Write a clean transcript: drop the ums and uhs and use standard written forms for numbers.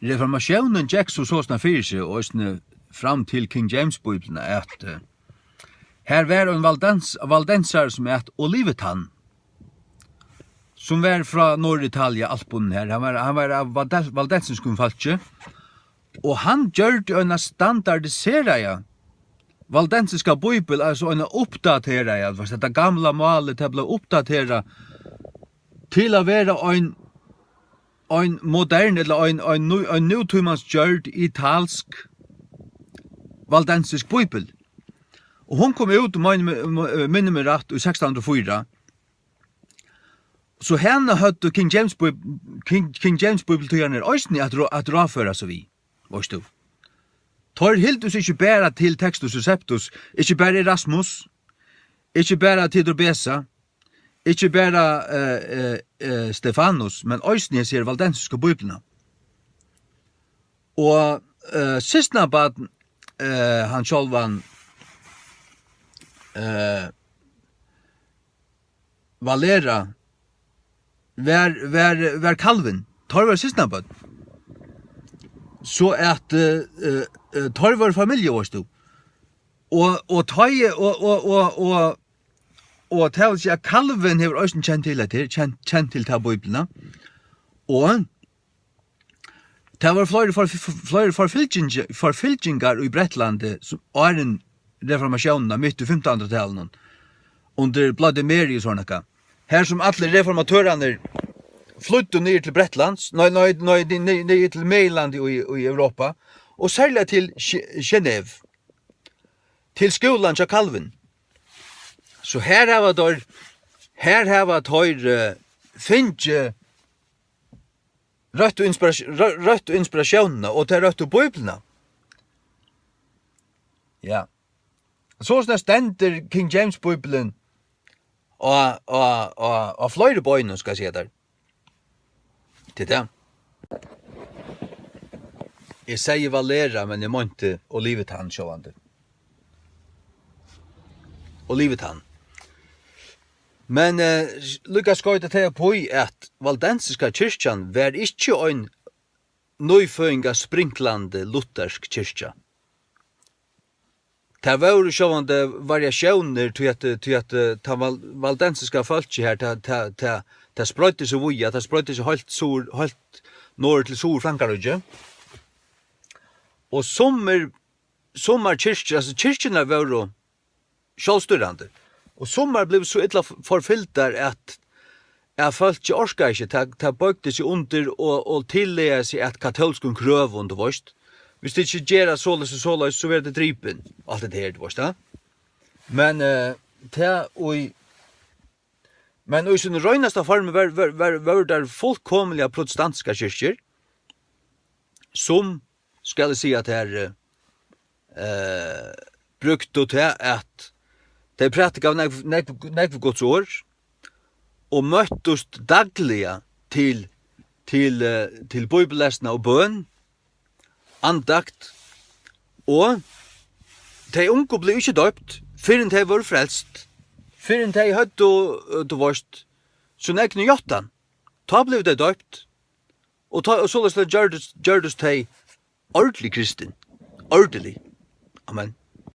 reformationen gikk så sånn fyrir seg, og fram til King James-bibelen, at her var en valdensar som Olivetan, som var fra Nord-Italia, Alpen her. Han var av valdensenskum falske, og han gjør det en standardisera valdensiska bibel, altså en uppdatera, dette gamla malet det ble uppdatera til å være en modern, eller en nutymans gjørd italsk valdensisk bibel. Og hon kom ut, minner meg rett, i 1604. Så henne hadde King James Bibel til henne øyne at råføre seg vi, varst du. Tar Hildus ikke bare til Textus Receptus, ikke bare Erasmus, ikke bare Tidrobesa, ikke bare Stefanus, men øyne jeg sier valdensiske bibelene. Og sistna bad han sjálvan Valera var Calvin, tar var sistna bad. Så at tar var familie var stod. Og til seg at Calvin hever også kjent til ta bibelene. Og det var flere forfylkingar i Bretlandet som er en reformasjonen midt i 1500-tallet under Bloody Mary og sånne. Her som alle reformatørene flyttet ned til Bretlands, ned til Mailand i Europa, og særlig til Genève, til skolan til Calvin. Så her har vi finnet rødt og inspirasjonene, og til rødt og bøyblene. Ja. Så stender King James-bøyblen og flere bøyene, skal jeg si der. Til det. Jeg sier Valera, men jeg måtte Olivetan sjående. Olivetan. Men lukka skal det ta på at valdensiska kyrkjan var ikke en nøyføringa sprinklande luthersk kyrkja. Det var sjående variasjoner til at ta valdensiska folk her ta sprøyte seg vuja, ta sprøyte seg helt nord til Sur Frankrike. Og sommar kyrkja, altså kyrkjene var jo sjålstyrrande. Og sommar blev så illa forfyllt der at folk ikke orska ikke, ta bøkte seg under og tillega seg at katolskum krøv under vorst. Hvis det ikke gjerra såles, så var det drypen, alt det her, vorst, da. Men i sin røynaste form var der fullkomliga protestantiska kyrkjer, som, skal jeg si at her, brukte til at de pratika av nekv Guds år, og møttust dagliga til bibellesna og bøn, andakt, og de unge ble ikke døpt, før de var frelst, før de hadde vorst, så nekne jottan, ta ble de døpt, og så gjørdes de ordentlig kristen, ordentlig. Amen.